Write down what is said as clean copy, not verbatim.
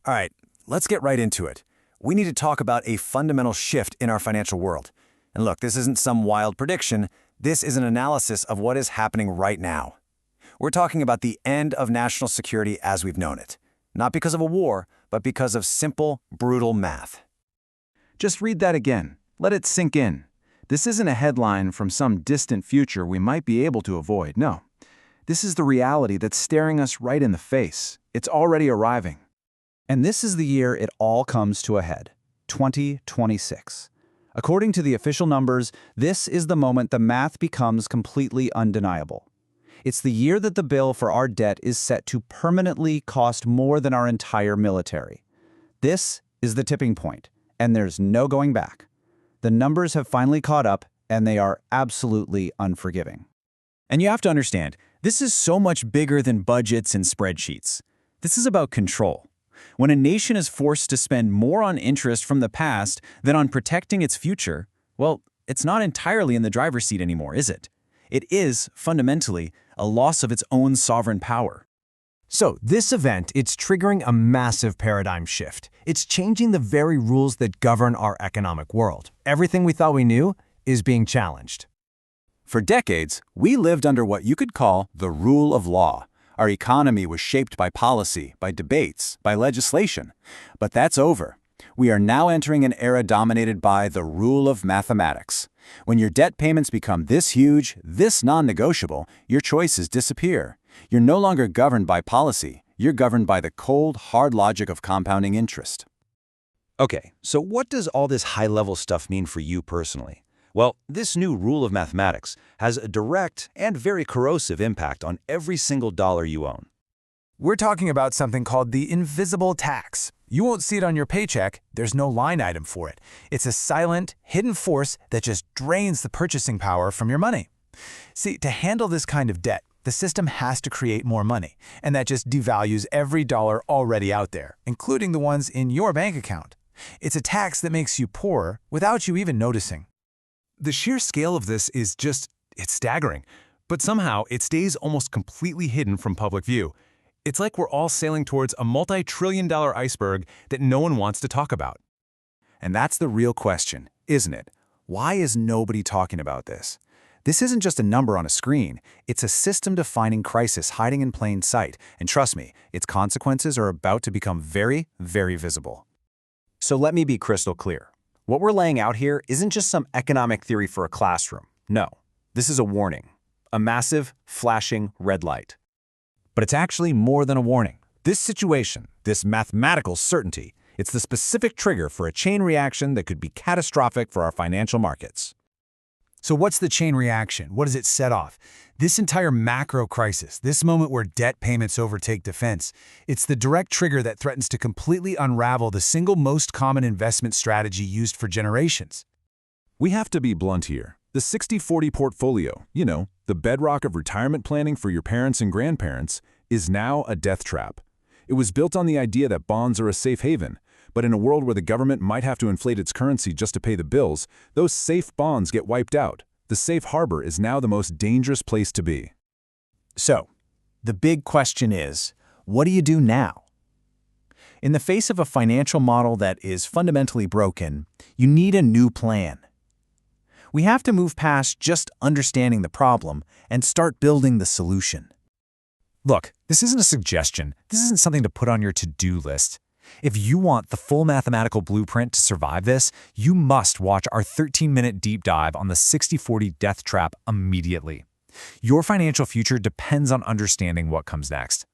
All right, let's get right into it. We need to talk about a fundamental shift in our financial world. And look, this isn't some wild prediction. This is an analysis of what is happening right now. We're talking about the end of national security as we've known it. Not because of a war, but because of simple, brutal math. Just read that again. Let it sink in. This isn't a headline from some distant future we might be able to avoid. No. This is the reality that's staring us right in the face. It's already arriving. And this is the year it all comes to a head, 2026. According to the official numbers, this is the moment the math becomes completely undeniable. It's the year that the bill for our debt is set to permanently cost more than our entire military. This is the tipping point, and there's no going back. The numbers have finally caught up, and they are absolutely unforgiving. And you have to understand, this is so much bigger than budgets and spreadsheets. This is about control. When a nation is forced to spend more on interest from the past than on protecting its future, well, it's not entirely in the driver's seat anymore, is it? It is, fundamentally, a loss of its own sovereign power. So this event, it's triggering a massive paradigm shift. It's changing the very rules that govern our economic world. Everything we thought we knew is being challenged. For decades, we lived under what you could call the rule of law. Our economy was shaped by policy, by debates, by legislation. But that's over. We are now entering an era dominated by the rule of mathematics. When your debt payments become this huge, this non-negotiable, your choices disappear. You're no longer governed by policy. You're governed by the cold, hard logic of compounding interest. Okay, so what does all this high-level stuff mean for you personally? Well, this new rule of mathematics has a direct and very corrosive impact on every single dollar you own. We're talking about something called the invisible tax. You won't see it on your paycheck. There's no line item for it. It's a silent, hidden force that just drains the purchasing power from your money. See, to handle this kind of debt, the system has to create more money, and that just devalues every dollar already out there, including the ones in your bank account. It's a tax that makes you poorer without you even noticing. The sheer scale of this is it's staggering. But somehow, it stays almost completely hidden from public view. It's like we're all sailing towards a multi-trillion-dollar iceberg that no one wants to talk about. And that's the real question, isn't it? Why is nobody talking about this? This isn't just a number on a screen. It's a system-defining crisis hiding in plain sight. And trust me, its consequences are about to become very, very visible. So let me be crystal clear. What we're laying out here isn't just some economic theory for a classroom. No, this is a warning. A massive, flashing red light. But it's actually more than a warning. This situation, this mathematical certainty, it's the specific trigger for a chain reaction that could be catastrophic for our financial markets. So what's the chain reaction? What does it set off? This entire macro crisis, this moment where debt payments overtake defense, it's the direct trigger that threatens to completely unravel the single most common investment strategy used for generations. We have to be blunt here. The 60-40 portfolio, the bedrock of retirement planning for your parents and grandparents, is now a death trap. It was built on the idea that bonds are a safe haven, but in a world where the government might have to inflate its currency just to pay the bills, those safe bonds get wiped out. The safe harbor is now the most dangerous place to be. So, the big question is, what do you do now? In the face of a financial model that is fundamentally broken, you need a new plan. We have to move past just understanding the problem and start building the solution. Look, this isn't a suggestion. This isn't something to put on your to-do list. If you want the full mathematical blueprint to survive this, you must watch our 13-minute deep dive on the 60-40 death trap immediately. Your financial future depends on understanding what comes next.